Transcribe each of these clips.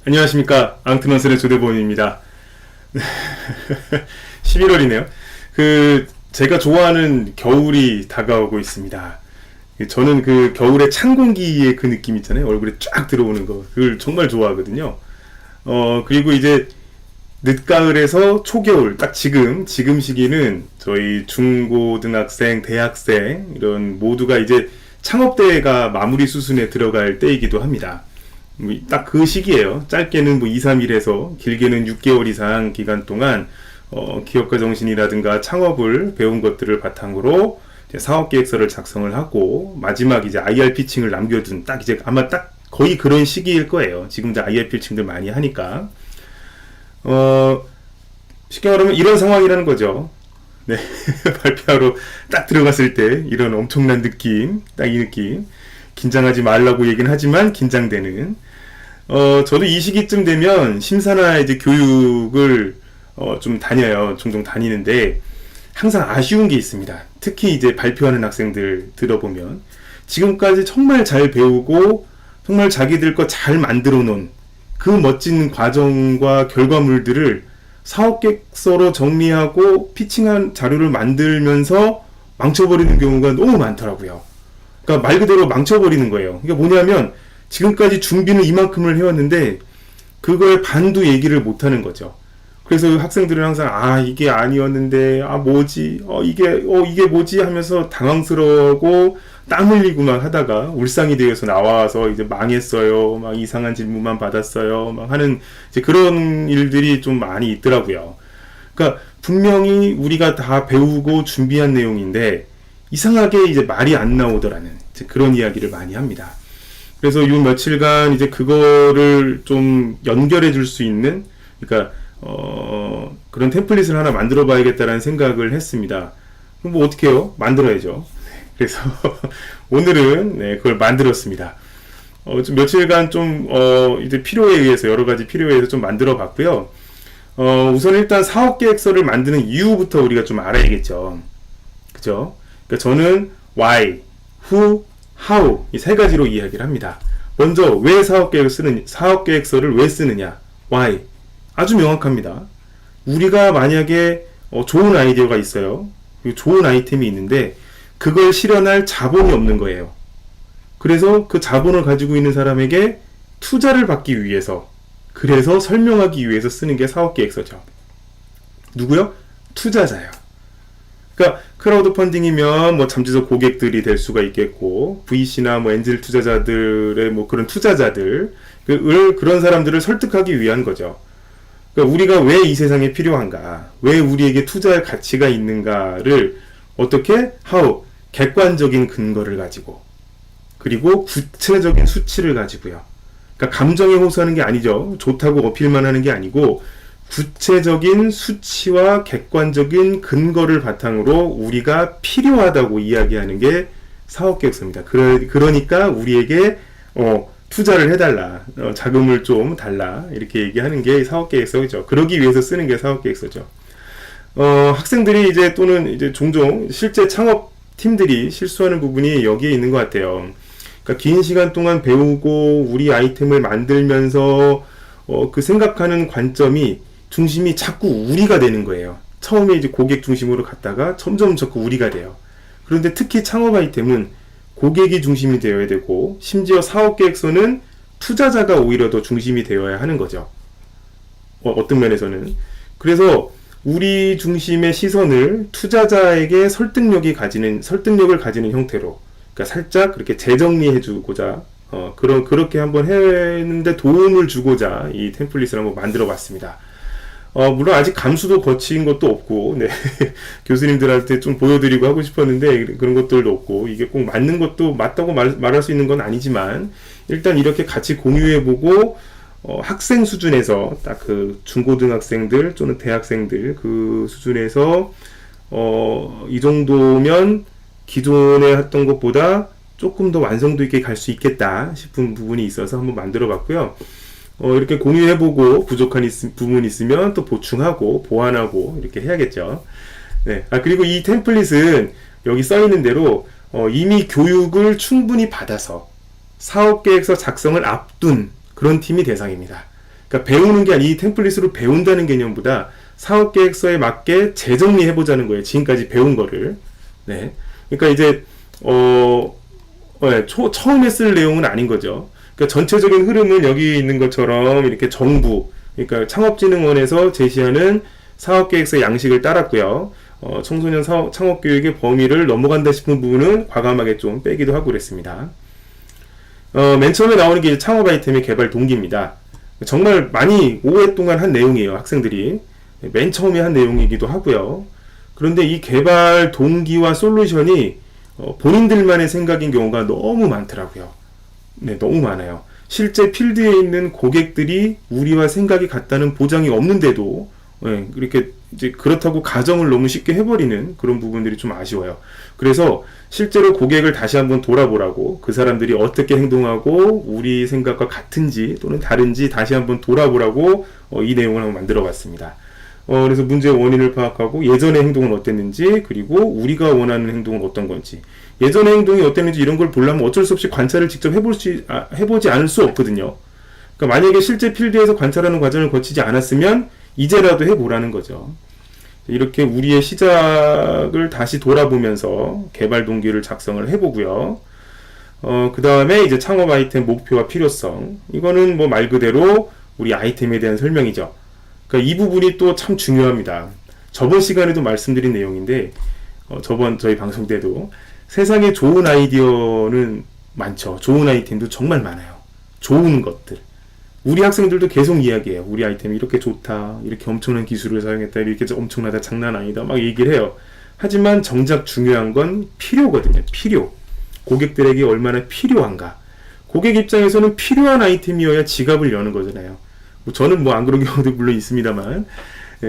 안녕하십니까. 앙트넌셀의 조대범입니다. 11월이네요. 제가 좋아하는 겨울이 다가오고 있습니다. 저는 그 겨울에 찬 공기의 그 느낌 있잖아요. 얼굴에 쫙 들어오는 거. 그걸 정말 좋아하거든요. 그리고 이제 늦가을에서 초겨울, 딱 지금 시기는 저희 중고등학생, 대학생, 이런 모두가 이제 창업대회가 마무리 수순에 들어갈 때이기도 합니다. 딱 그 시기예요. 짧게는 2, 3일에서 길게는 6개월 이상 기간 동안 기업가 정신이라든가 창업을 배운 것들을 바탕으로 이제 사업 계획서를 작성을 하고 마지막 이제 IR 피칭을 남겨둔 딱 이제 아마 딱 거의 그런 시기일 거예요. 지금 이제 IR 피칭들 많이 하니까 쉽게 말하면 이런 상황이라는 거죠. 네. 발표하러 딱 들어갔을 때 이런 엄청난 느낌, 딱 이 느낌. 긴장하지 말라고 얘기는 하지만 긴장되는. 저도 이 시기쯤 되면 심사나 이제 교육을 좀 다녀요. 종종 다니는데 항상 아쉬운 게 있습니다. 특히 이제 발표하는 학생들 들어보면 지금까지 정말 잘 배우고 정말 자기들 거 잘 만들어 놓은 그 멋진 과정과 결과물들을 사업계획서로 정리하고 피칭한 자료를 만들면서 망쳐버리는 경우가 너무 많더라고요. 그러니까 말 그대로 망쳐버리는 거예요. 이게 뭐냐면 지금까지 준비는 이만큼을 해왔는데 그걸 반도 얘기를 못하는 거죠. 그래서 학생들은 항상 이게 아니었는데 뭐지 이게 뭐지 하면서 당황스러워하고 땀 흘리고 막 하다가 울상이 되어서 나와서 이제 망했어요, 막 이상한 질문만 받았어요, 막 하는 이제 그런 일들이 좀 많이 있더라고요. 그러니까 분명히 우리가 다 배우고 준비한 내용인데 이상하게 이제 말이 안 나오더라는 이제 그런 이야기를 많이 합니다. 그래서 요 며칠간 이제 그거를 좀 연결해 줄 수 있는, 그러니까 그런 템플릿을 하나 만들어 봐야겠다라는 생각을 했습니다. 그럼 뭐 어떻게 해요? 만들어야죠. 그래서 오늘은 그걸 만들었습니다. 좀 며칠간 좀 이제 필요에 의해서 여러 가지 필요에 의해서 좀 만들어 봤고요. 우선 일단 사업 계획서를 만드는 이유부터 우리가 좀 알아야겠죠. 그죠? 그러니까 저는 why, who, how 이 세 가지로 이야기를 합니다. 먼저 왜 사업 계획서를 왜 쓰느냐? why. 아주 명확합니다. 우리가 만약에 좋은 아이디어가 있어요. 좋은 아이템이 있는데 그걸 실현할 자본이 없는 거예요. 그래서 그 자본을 가지고 있는 사람에게 투자를 받기 위해서, 그래서 설명하기 위해서 쓰는 게 사업계획서죠. 누구요? 투자자요. 그러니까 크라우드 펀딩이면 뭐 잠재적 고객들이 될 수가 있겠고, VC나 뭐 엔젤 투자자들의 뭐 그런 투자자들, 그런 사람들을 설득하기 위한 거죠. 그러니까 우리가 왜 이 세상에 필요한가, 왜 우리에게 투자할 가치가 있는가를 어떻게 how 객관적인 근거를 가지고, 그리고 구체적인 수치를 가지고요. 그러니까 감정에 호소하는 게 아니죠. 좋다고 어필만 하는 게 아니고 구체적인 수치와 객관적인 근거를 바탕으로 우리가 필요하다고 이야기하는 게 사업계획서입니다. 그러니까 우리에게 투자를 해달라, 자금을 좀 달라, 이렇게 얘기하는 게 사업계획서죠. 그러기 위해서 쓰는 게 사업계획서죠. 학생들이 또는 종종 실제 창업팀들이 실수하는 부분이 여기에 있는 것 같아요. 그러니까 긴 시간 동안 배우고 우리 아이템을 만들면서 그 생각하는 관점이 중심이 자꾸 우리가 되는 거예요. 처음에 고객 중심으로 갔다가 점점 자꾸 우리가 돼요. 그런데 특히 창업 아이템은 고객이 중심이 되어야 되고, 심지어 사업계획서는 투자자가 오히려 더 중심이 되어야 하는 거죠. 어떤 면에서는. 그래서 우리 중심의 시선을 투자자에게 설득력을 가지는 형태로, 그러니까 살짝 그렇게 재정리해주고자, 그렇게 한번 했는데 도움을 주고자 이 템플릿을 한번 만들어 봤습니다. 물론 아직 감수도 거친 것도 없고, 교수님들한테 좀 보여드리고 하고 싶었는데 그런 것들도 없고, 이게 꼭 맞는 것도 맞다고 말할 수 있는 건 아니지만 일단 이렇게 같이 공유해보고 학생 수준에서 딱 그 중고등학생들 또는 대학생들 그 수준에서 이 정도면 기존에 했던 것보다 조금 더 완성도 있게 갈 수 있겠다 싶은 부분이 있어서 한번 만들어 봤고요. 이렇게 공유해보고 부족한 부분이 있으면 또 보충하고 보완하고 이렇게 해야겠죠. 네. 그리고 이 템플릿은 여기 써 있는 대로 이미 교육을 충분히 받아서 사업계획서 작성을 앞둔 그런 팀이 대상입니다. 그러니까 배우는 게 아니, 이 템플릿으로 배운다는 개념보다 사업계획서에 맞게 재정리해보자는 거예요. 지금까지 배운 거를. 네. 그러니까 이제, 처음에 쓸 내용은 아닌 거죠. 그러니까 전체적인 흐름은 여기 있는 것처럼 이렇게 정부, 그러니까 창업진흥원에서 제시하는 사업계획서 양식을 따랐고요. 청소년 창업교육의 범위를 넘어간다 싶은 부분은 과감하게 좀 빼기도 하고 그랬습니다. 맨 처음에 나오는 게 창업 아이템의 개발 동기입니다. 정말 많이 오랫동안 한 내용이에요. 학생들이 맨 처음에 한 내용이기도 하고요. 그런데 이 개발 동기와 솔루션이 본인들만의 생각인 경우가 너무 많더라고요. 네, 너무 많아요. 실제 필드에 있는 고객들이 우리와 생각이 같다는 보장이 없는데도 이렇게 이제 그렇다고 가정을 너무 쉽게 해버리는 그런 부분들이 좀 아쉬워요. 그래서 실제로 고객을 다시 한번 돌아보라고, 그 사람들이 어떻게 행동하고 우리 생각과 같은지 또는 다른지 다시 한번 돌아보라고 이 내용을 한번 만들어 봤습니다. 그래서 문제의 원인을 파악하고 예전의 행동은 어땠는지, 그리고 우리가 원하는 행동은 어떤 건지, 예전의 행동이 어땠는지 이런 걸 보려면 어쩔 수 없이 관찰을 직접 해보지 않을 수 없거든요. 그러니까 만약에 실제 필드에서 관찰하는 과정을 거치지 않았으면 이제라도 해보라는 거죠. 이렇게 우리의 시작을 다시 돌아보면서 개발 동기를 작성을 해보고요. 그 다음에 이제 창업 아이템 목표와 필요성. 이거는 뭐 말 그대로 우리 아이템에 대한 설명이죠. 그러니까 이 부분이 또 참 중요합니다. 저번 시간에도 말씀드린 내용인데, 저희 방송 때도 세상에 좋은 아이디어는 많죠. 좋은 아이템도 정말 많아요. 좋은 것들. 우리 학생들도 계속 이야기해요. 우리 아이템이 이렇게 좋다, 이렇게 엄청난 기술을 사용했다, 이렇게 엄청나다, 장난 아니다, 막 얘기를 해요. 하지만 정작 중요한 건 필요거든요. 필요. 고객들에게 얼마나 필요한가. 고객 입장에서는 필요한 아이템이어야 지갑을 여는 거잖아요. 저는 안 그런 경우도 물론 있습니다만,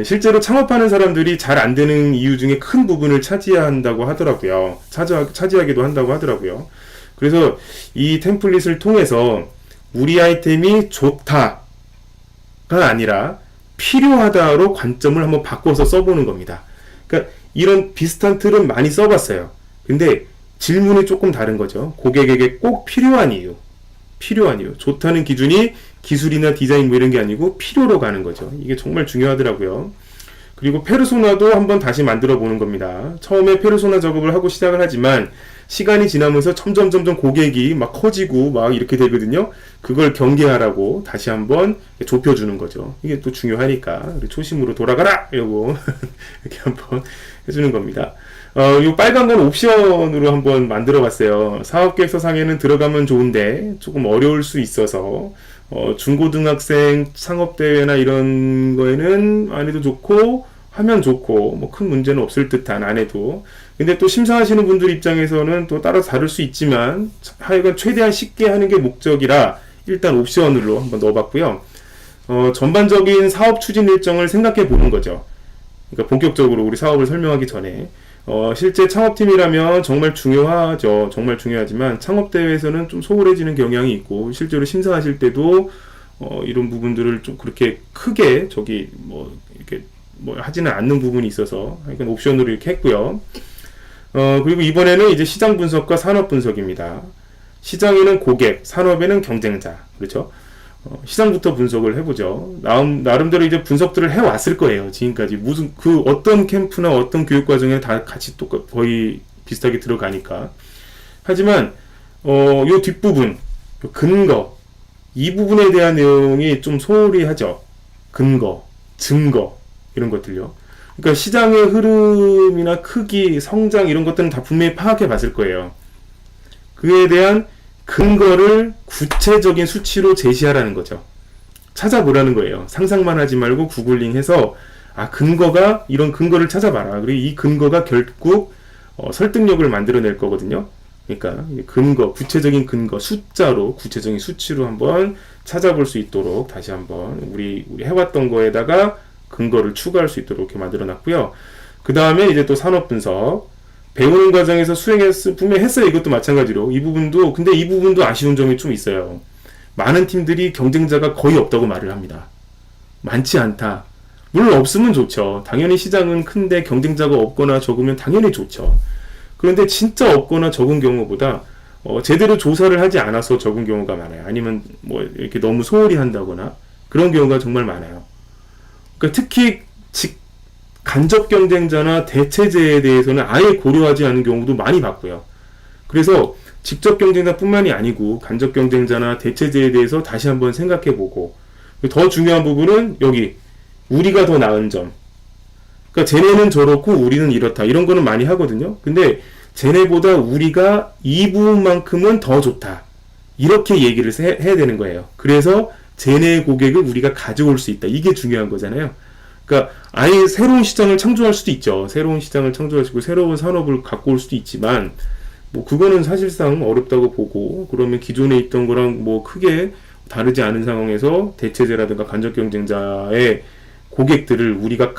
실제로 창업하는 사람들이 잘 안 되는 이유 중에 큰 부분을 차지한다고 하더라고요. 차지하기도 한다고 하더라고요. 그래서 이 템플릿을 통해서 우리 아이템이 좋다가 아니라 필요하다로 관점을 한번 바꿔서 써보는 겁니다. 그러니까 이런 비슷한 틀은 많이 써봤어요. 근데 질문이 조금 다른 거죠. 고객에게 꼭 필요한 이유. 좋다는 기준이 기술이나 디자인 뭐 이런 게 아니고 필요로 가는 거죠. 이게 정말 중요하더라고요. 그리고 페르소나도 한번 다시 만들어 보는 겁니다. 처음에 페르소나 작업을 하고 시작을 하지만 시간이 지나면서 점점 고객이 막 커지고 막 이렇게 되거든요. 그걸 경계하라고 다시 한번 좁혀주는 거죠. 이게 또 중요하니까 초심으로 돌아가라! 이러고 이렇게 한번 해주는 겁니다. 이 빨간 건 옵션으로 한번 만들어 봤어요. 사업계획서상에는 들어가면 좋은데 조금 어려울 수 있어서 중고등학생 창업대회나 이런 거에는 안 해도 좋고 하면 좋고 뭐 큰 문제는 없을 듯한, 안 해도. 근데 또 심사하시는 분들 입장에서는 또 따라서 다를 수 있지만 하여간 최대한 쉽게 하는 게 목적이라 일단 옵션으로 한번 넣어봤고요. 전반적인 사업 추진 일정을 생각해 보는 거죠. 그러니까 본격적으로 우리 사업을 설명하기 전에 실제 창업팀이라면 정말 중요하죠. 정말 중요하지만 창업대회에서는 좀 소홀해지는 경향이 있고, 실제로 심사하실 때도 이런 부분들을 좀 그렇게 크게 이렇게 하지는 않는 부분이 있어서 하여간 옵션으로 이렇게 했고요. 그리고 이번에는 이제 시장 분석과 산업 분석입니다. 시장에는 고객, 산업에는 경쟁자. 그렇죠? 시장부터 분석을 해보죠. 나름대로 이제 분석들을 해왔을 거예요. 지금까지. 어떤 캠프나 어떤 교육과정에 다 같이 거의 비슷하게 들어가니까. 하지만, 요 뒷부분, 요 근거, 이 부분에 대한 내용이 좀 소홀히 하죠. 근거, 증거, 이런 것들요. 그러니까 시장의 흐름이나 크기, 성장, 이런 것들은 다 분명히 파악해 봤을 거예요. 그에 대한 근거를 구체적인 수치로 제시하라는 거죠. 찾아보라는 거예요. 상상만 하지 말고 구글링해서 근거가 이런 근거를 찾아봐라. 그리고 이 근거가 결국 설득력을 만들어낼 거거든요. 그러니까 근거, 구체적인 근거, 숫자로 구체적인 수치로 한번 찾아볼 수 있도록 다시 한번 우리 해왔던 거에다가 근거를 추가할 수 있도록 이렇게 만들어놨고요. 그 다음에 이제 또 산업 분석. 배우는 과정에서 분명히 했어요. 이것도 마찬가지로. 근데 이 부분도 아쉬운 점이 좀 있어요. 많은 팀들이 경쟁자가 거의 없다고 말을 합니다. 많지 않다. 물론 없으면 좋죠. 당연히 시장은 큰데 경쟁자가 없거나 적으면 당연히 좋죠. 그런데 진짜 없거나 적은 경우보다 제대로 조사를 하지 않아서 적은 경우가 많아요. 아니면 이렇게 너무 소홀히 한다거나 그런 경우가 정말 많아요. 그러니까 특히 간접 경쟁자나 대체제에 대해서는 아예 고려하지 않는 경우도 많이 봤고요. 그래서 직접 경쟁자뿐만이 아니고 간접 경쟁자나 대체제에 대해서 다시 한번 생각해보고, 더 중요한 부분은 여기 우리가 더 나은 점. 그러니까 쟤네는 저렇고 우리는 이렇다. 이런 거는 많이 하거든요. 근데 쟤네보다 우리가 이 부분만큼은 더 좋다. 이렇게 얘기를 해야 되는 거예요. 그래서 쟤네의 고객을 우리가 가져올 수 있다. 이게 중요한 거잖아요. 그러니까 아예 새로운 시장을 창조할 수도 있죠. 새로운 시장을 창조하시고 새로운 산업을 갖고 올 수도 있지만, 뭐 그거는 사실상 어렵다고 보고, 그러면 기존에 있던 거랑 뭐 크게 다르지 않은 상황에서 대체제라든가 간접 경쟁자의 고객들을 우리가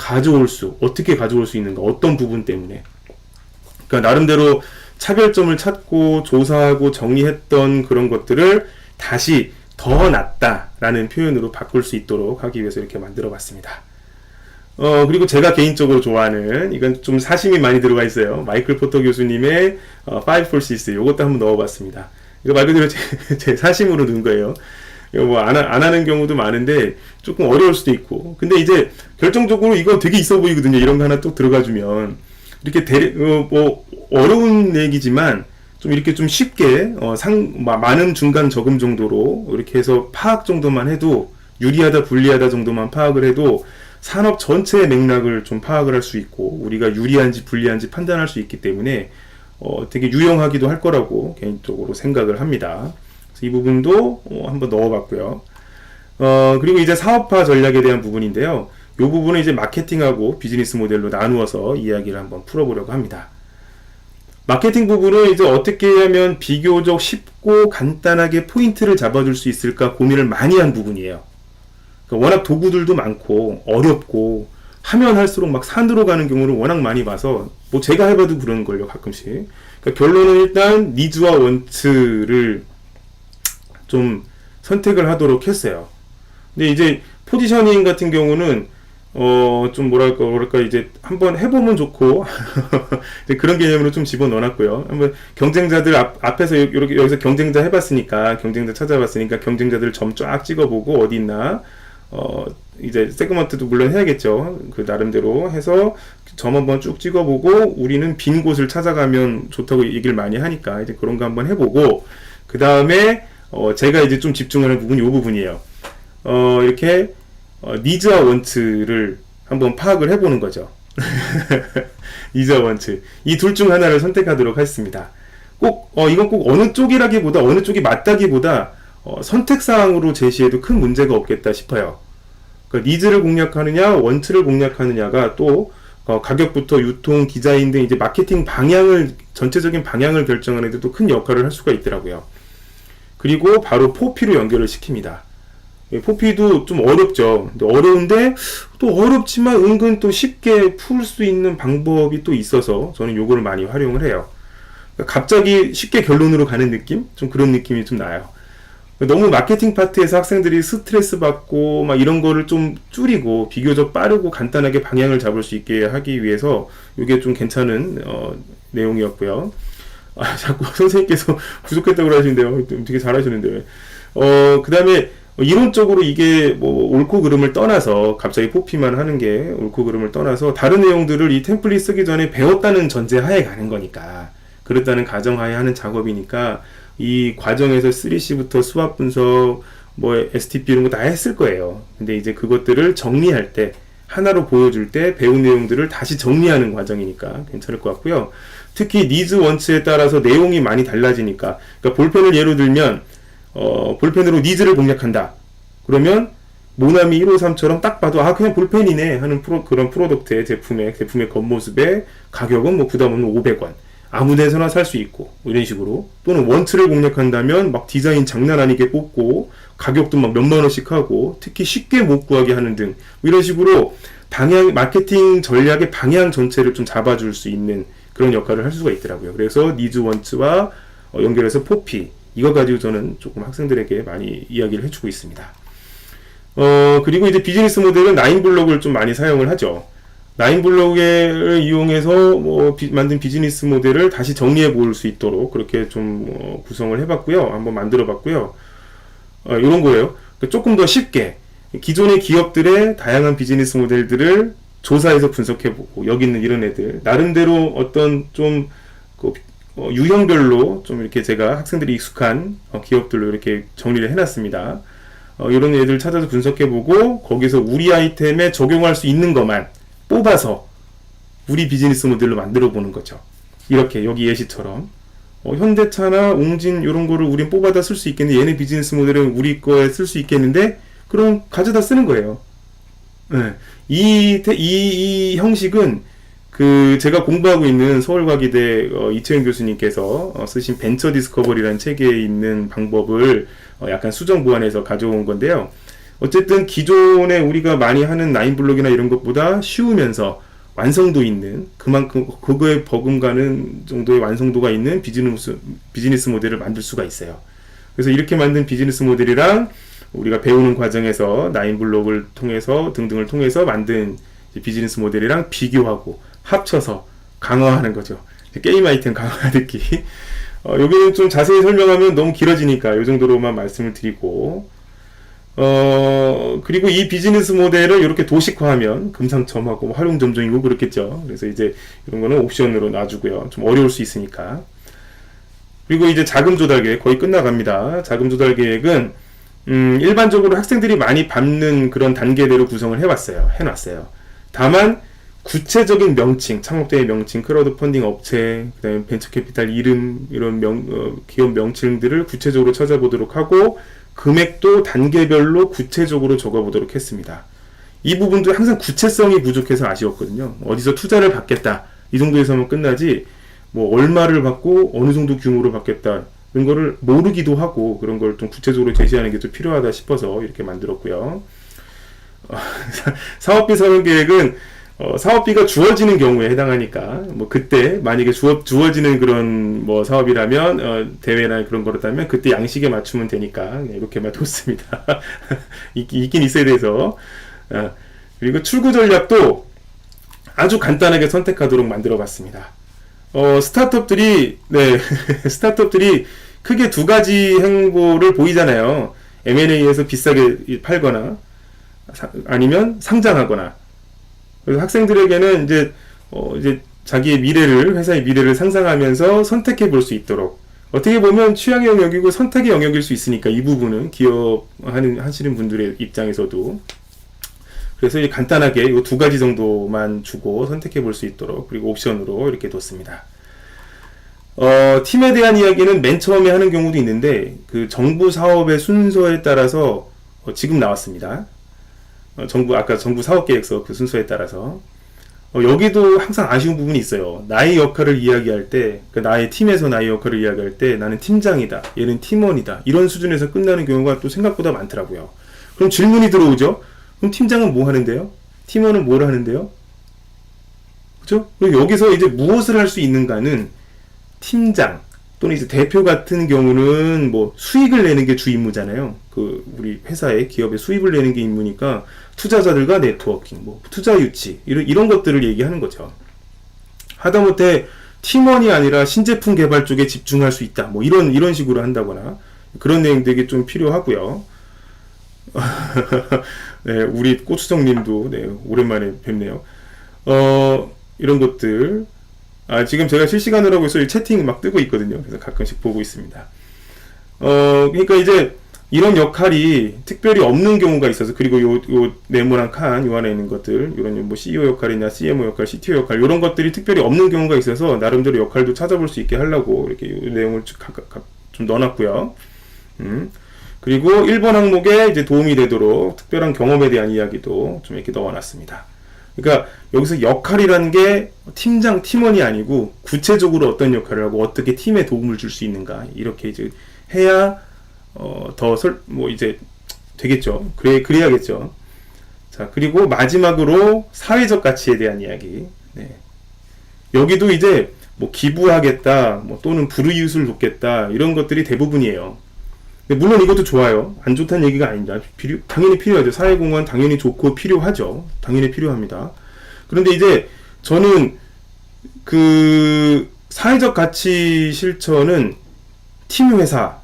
어떻게 가져올 수 있는가, 어떤 부분 때문에. 그러니까 나름대로 차별점을 찾고 조사하고 정리했던 그런 것들을 다시 더 낫다라는 표현으로 바꿀 수 있도록 하기 위해서 이렇게 만들어 봤습니다. 그리고 제가 개인적으로 좋아하는, 이건 좀 사심이 많이 들어가 있어요. 마이클 포터 교수님의 Five Forces, 요것도 한번 넣어봤습니다. 이거 말 그대로 제 사심으로 넣은 거예요. 이거 뭐 안 하는 경우도 많은데 조금 어려울 수도 있고. 근데 이제 결정적으로 이거 되게 있어 보이거든요. 이런 거 하나 또 들어가주면. 이렇게 뭐 어려운 얘기지만 좀 이렇게 좀 쉽게 많은 중간 저금 정도로 이렇게 해서 파악 정도만 해도, 유리하다 불리하다 정도만 파악을 해도 산업 전체의 맥락을 좀 파악을 할 수 있고, 우리가 유리한지 불리한지 판단할 수 있기 때문에 되게 유용하기도 할 거라고 개인적으로 생각을 합니다. 그래서 이 부분도 한번 넣어봤고요. 그리고 이제 사업화 전략에 대한 부분인데요. 이 부분은 이제 마케팅하고 비즈니스 모델로 나누어서 이야기를 한번 풀어보려고 합니다. 마케팅 부분은 이제 어떻게 하면 비교적 쉽고 간단하게 포인트를 잡아줄 수 있을까 고민을 많이 한 부분이에요. 그러니까 워낙 도구들도 많고 어렵고 하면 할수록 막 산으로 가는 경우를 워낙 많이 봐서, 뭐 제가 해봐도 그런 걸요, 가끔씩. 그러니까 결론은 일단 니즈와 원츠를 좀 선택을 하도록 했어요. 근데 이제 포지셔닝 같은 경우는 좀 뭐랄까 이제 한번 해보면 좋고 그런 개념으로 좀 집어넣어놨고요. 한번 경쟁자들 앞에서 이렇게 여기서 경쟁자 해봤으니까, 경쟁자 찾아봤으니까 경쟁자들 점 쫙 찍어보고 어디 있나, 이제 세그먼트도 물론 해야겠죠. 그 나름대로 해서 점 한번 쭉 찍어보고, 우리는 빈 곳을 찾아가면 좋다고 얘기를 많이 하니까 이제 그런 거 한번 해보고, 그 다음에 제가 이제 좀 집중하는 부분이 이 부분이에요. 이렇게 니즈와 원츠를 한번 파악을 해보는 거죠. 니즈와 원츠, 이 둘 중 하나를 선택하도록 하겠습니다. 이건 꼭 어느 쪽이라기보다, 어느 쪽이 맞다기보다 선택사항으로 제시해도 큰 문제가 없겠다 싶어요. 그러니까 니즈를 공략하느냐 원츠를 공략하느냐가 또 가격부터 유통, 디자인 등 이제 마케팅 방향을, 전체적인 방향을 결정하는 데 또 큰 역할을 할 수가 있더라고요. 그리고 바로 포피로 연결을 시킵니다. 포피도 좀 어렵죠. 근데 어려운데 또 어렵지만 은근 또 쉽게 풀 수 있는 방법이 또 있어서 저는 요거를 많이 활용을 해요. 그러니까 갑자기 쉽게 결론으로 가는 느낌? 좀 그런 느낌이 좀 나요. 너무 마케팅 파트에서 학생들이 스트레스 받고 막 이런 거를 좀 줄이고 비교적 빠르고 간단하게 방향을 잡을 수 있게 하기 위해서 이게 좀 괜찮은 내용이었고요. 자꾸 선생님께서 구속했다고 하시는데요. 되게 잘하시는데. 그 다음에 이론적으로 이게 뭐 옳고 그름을 떠나서, 갑자기 포피만 하는 게 옳고 그름을 떠나서 다른 내용들을 이 템플릿 쓰기 전에 배웠다는 전제하에 가는 거니까, 그랬다는 가정하에 하는 작업이니까 이 과정에서 3C부터 수압 분석, 뭐 STP 이런 거 다 했을 거예요. 근데 이제 그것들을 정리할 때, 하나로 보여줄 때 배운 내용들을 다시 정리하는 과정이니까 괜찮을 것 같고요. 특히 니즈 원츠에 따라서 내용이 많이 달라지니까, 그러니까 볼펜을 예로 들면 볼펜으로 니즈를 공략한다. 그러면 모나미 153처럼 딱 봐도 그냥 볼펜이네 하는 그런 프로덕트의 제품의 겉모습의 가격은 뭐 부담 없는 500원. 아무 데서나 살 수 있고, 뭐 이런 식으로. 또는 원츠를 공략한다면 막 디자인 장난 아니게 뽑고 가격도 막 몇만 원씩 하고, 특히 쉽게 못 구하게 하는 등, 뭐 이런 식으로 마케팅 전략의 방향 전체를 좀 잡아줄 수 있는 그런 역할을 할 수가 있더라고요. 그래서 니즈 원츠와 연결해서 포피, 이거 가지고 저는 조금 학생들에게 많이 이야기를 해주고 있습니다. 그리고 이제 비즈니스 모델은 나인블록을 좀 많이 사용을 하죠. 나인블록을 이용해서 만든 비즈니스 모델을 다시 정리해 볼 수 있도록 그렇게 좀 구성을 해봤고요. 한번 만들어 봤고요. 이런 거예요. 조금 더 쉽게, 기존의 기업들의 다양한 비즈니스 모델들을 조사해서 분석해보고, 여기 있는 이런 애들 나름대로 어떤 좀 유형별로 좀 이렇게 제가 학생들이 익숙한 기업들로 이렇게 정리를 해놨습니다. 이런 애들 찾아서 분석해보고 거기서 우리 아이템에 적용할 수 있는 것만 뽑아서 우리 비즈니스 모델로 만들어보는 거죠. 이렇게 여기 예시처럼 현대차나 웅진 이런 거를 우린 뽑아다 쓸 수 있겠는데, 얘네 비즈니스 모델은 우리 거에 쓸 수 있겠는데, 그럼 가져다 쓰는 거예요. 네. 이 형식은 제가 공부하고 있는 서울과기대 이채영 교수님께서 쓰신 벤처 디스커버리라는 책에 있는 방법을 약간 수정 보완해서 가져온 건데요. 어쨌든 기존에 우리가 많이 하는 나인블록이나 이런 것보다 쉬우면서 완성도 있는, 그만큼 그거에 버금가는 정도의 완성도가 있는 비즈니스 모델을 만들 수가 있어요. 그래서 이렇게 만든 비즈니스 모델이랑 우리가 배우는 과정에서 나인블록을 통해서 등등을 통해서 만든 비즈니스 모델이랑 비교하고 합쳐서 강화하는 거죠. 게임 아이템 강화하기. 여기는 좀 자세히 설명하면 너무 길어지니까 이 정도로만 말씀을 드리고, 그리고 이 비즈니스 모델을 이렇게 도식화하면 금상첨화고 뭐 활용점정이고 그렇겠죠. 그래서 이제 이런 거는 옵션으로 놔주고요. 좀 어려울 수 있으니까. 그리고 이제 자금 조달 계획 거의 끝나갑니다. 자금 조달 계획은 일반적으로 학생들이 많이 밟는 그런 단계대로 구성을 해놨어요. 다만 구체적인 명칭, 창업대의 명칭, 크라우드 펀딩 업체, 그다음에 벤처캐피탈 이름, 이런 기업 명칭들을 구체적으로 찾아보도록 하고, 금액도 단계별로 구체적으로 적어보도록 했습니다. 이 부분도 항상 구체성이 부족해서 아쉬웠거든요. 어디서 투자를 받겠다, 이 정도에서만 끝나지, 뭐 얼마를 받고 어느 정도 규모로 받겠다, 이런 거를 모르기도 하고, 그런 걸 좀 구체적으로 제시하는 게 좀 필요하다 싶어서 이렇게 만들었고요. 사업비 선언 계획은 사업비가 주어지는 경우에 해당하니까, 뭐 그때 만약에 주어지는 그런 뭐 사업이라면 대회나 그런 거라면 그때 양식에 맞추면 되니까 이렇게만 뒀습니다. 있긴 있어야 돼서. 그리고 출구 전략도 아주 간단하게 선택하도록 만들어봤습니다. 스타트업들이 스타트업들이 크게 두 가지 행보를 보이잖아요. M&A에서 비싸게 팔거나 아니면 상장하거나. 그래서 학생들에게는 이제 자기의 미래를, 회사의 미래를 상상하면서 선택해 볼 수 있도록, 어떻게 보면 취향의 영역이고 선택의 영역일 수 있으니까, 이 부분은 기업 하시는 분들의 입장에서도. 그래서 이제 간단하게 이 두 가지 정도만 주고 선택해 볼 수 있도록, 그리고 옵션으로 이렇게 뒀습니다. 팀에 대한 이야기는 맨 처음에 하는 경우도 있는데, 정부 사업의 순서에 따라서 지금 나왔습니다. 아까 정부 사업계획서 그 순서에 따라서. 여기도 항상 아쉬운 부분이 있어요. 나의 역할을 이야기할 때, 나의 팀에서 나의 역할을 이야기할 때, 나는 팀장이다, 얘는 팀원이다, 이런 수준에서 끝나는 경우가 또 생각보다 많더라고요. 그럼 질문이 들어오죠? 그럼 팀장은 뭐 하는데요? 팀원은 뭘 하는데요? 그죠? 그리고 여기서 이제 무엇을 할 수 있는가는 팀장 또는 이제 대표 같은 경우는 뭐 수익을 내는 게 주 임무잖아요. 우리 회사의, 기업의 수입을 내는 게 임무니까 투자자들과 네트워킹, 뭐 투자 유치, 이런 것들을 얘기하는 거죠. 하다못해 팀원이 아니라 신제품 개발 쪽에 집중할 수 있다, 뭐 이런 식으로 한다거나, 그런 내용들이 좀 필요하고요. 네, 우리 고추정님도 오랜만에 뵙네요. 이런 것들. 지금 제가 실시간으로 하고 있어요. 채팅 막 뜨고 있거든요. 그래서 가끔씩 보고 있습니다. 그러니까 이제 이런 역할이 특별히 없는 경우가 있어서, 그리고 요 네모난 칸, 요 안에 있는 것들, 이런 뭐 CEO 역할이나 CMO 역할, CTO 역할, 이런 것들이 특별히 없는 경우가 있어서 나름대로 역할도 찾아볼 수 있게 하려고 이렇게 요 내용을 좀 넣어놨고요. 그리고 1번 항목에 이제 도움이 되도록 특별한 경험에 대한 이야기도 좀 이렇게 넣어놨습니다. 그러니까 여기서 역할이라는 게 팀원이 아니고 구체적으로 어떤 역할을 하고 어떻게 팀에 도움을 줄 수 있는가, 이렇게 이제 해야 이제 되겠죠. 그래야겠죠. 자, 그리고 마지막으로 사회적 가치에 대한 이야기. 네. 여기도 이제 뭐 기부하겠다, 뭐 또는 불우이웃을 돕겠다, 이런 것들이 대부분이에요. 물론 이것도 좋아요. 안 좋다는 얘기가 아닙니다. 당연히 필요하죠. 사회공헌 당연히 좋고 필요하죠. 당연히 필요합니다. 그런데 이제 저는 사회적 가치 실천은 팀 회사,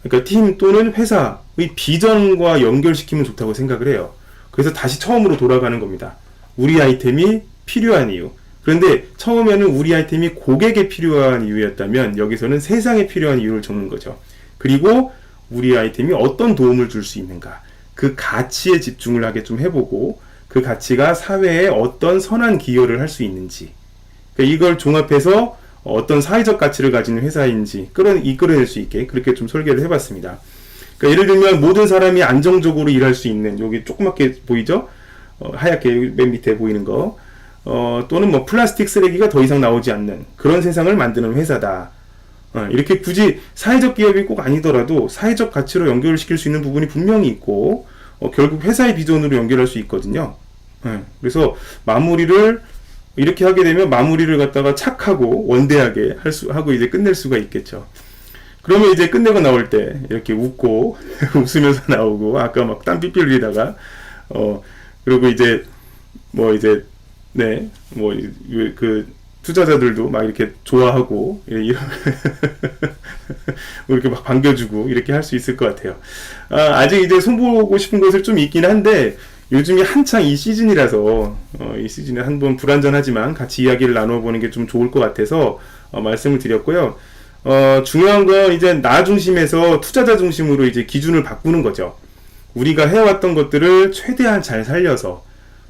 그러니까 팀 또는 회사의 비전과 연결시키면 좋다고 생각을 해요. 그래서 다시 처음으로 돌아가는 겁니다. 우리 아이템이 필요한 이유. 그런데 처음에는 우리 아이템이 고객에 필요한 이유였다면 여기서는 세상에 필요한 이유를 적는 거죠. 그리고 우리 아이템이 어떤 도움을 줄 수 있는가. 그 가치에 집중을 하게 좀 해보고 그 가치가 사회에 어떤 선한 기여를 할 수 있는지, 그러니까 이걸 종합해서 어떤 사회적 가치를 가지는 회사인지 이끌어낼 수 있게 그렇게 좀 설계를 해봤습니다. 그러니까 예를 들면 모든 사람이 안정적으로 일할 수 있는, 여기 조그맣게 보이죠? 하얗게 맨 밑에 보이는 거, 또는 뭐 플라스틱 쓰레기가 더 이상 나오지 않는 그런 세상을 만드는 회사다. 이렇게 굳이 사회적 기업이 꼭 아니더라도 사회적 가치로 연결시킬 수 있는 부분이 분명히 있고, 결국 회사의 비전으로 연결할 수 있거든요. 그래서 마무리를 이렇게 하게 되면 마무리를 갖다가 착하고 원대하게 하고 이제 끝낼 수가 있겠죠. 그러면 이제 끝내고 나올 때 이렇게 웃고 웃으면서 나오고, 아까 막 땀 삐삐 흘리다가 그리고 이제 그 투자자들도 막 이렇게 좋아하고 이런 이렇게 막 반겨주고 이렇게 할 수 있을 것 같아요. 아직 이제 손보고 싶은 것을 좀 있긴 한데, 요즘이 한창 이 시즌이라서 이 시즌에 한번 불완전하지만 같이 이야기를 나눠보는 게 좀 좋을 것 같아서 말씀을 드렸고요. 중요한 건 이제 나 중심에서 투자자 중심으로 이제 기준을 바꾸는 거죠. 우리가 해왔던 것들을 최대한 잘 살려서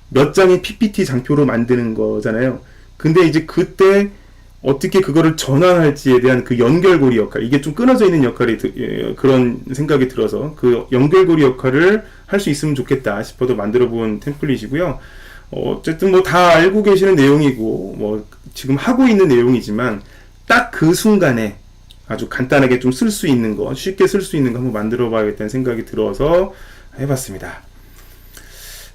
몇 장의 PPT 장표로 만드는 거잖아요. 근데 이제 그때 어떻게 그거를 전환할지에 대한 그 연결고리 역할, 이게 좀 끊어져 있는 역할이 그런 생각이 들어서 그 연결고리 역할을 할 수 있으면 좋겠다 싶어도 만들어 본 템플릿이고요. 어쨌든 뭐 다 알고 계시는 내용이고 뭐 지금 하고 있는 내용이지만 딱 그 순간에 아주 간단하게 좀 쓸 수 있는 거, 쉽게 쓸 수 있는 거 한번 만들어 봐야겠다는 생각이 들어서 해봤습니다.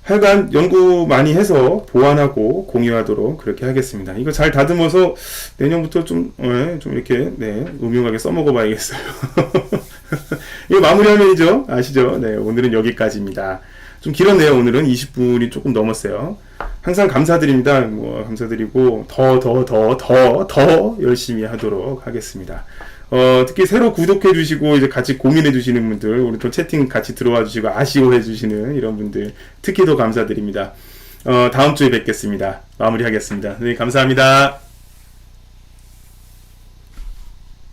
하여간 연구 많이 해서 보완하고 공유하도록 그렇게 하겠습니다. 이거 잘 다듬어서 내년부터 좀 이렇게 음흉하게 써먹어 봐야겠어요. 이거 마무리화면이죠? 아시죠? 네, 오늘은 여기까지입니다. 좀 길었네요. 오늘은 20분이 조금 넘었어요. 항상 감사드립니다. 감사드리고 더 열심히 하도록 하겠습니다. 특히 새로 구독해 주시고 이제 같이 고민해 주시는 분들, 우리 또 채팅 같이 들어와 주시고 아쉬워해 주시는 이런 분들 특히 더 감사드립니다. 다음 주에 뵙겠습니다. 마무리하겠습니다. 네, 감사합니다.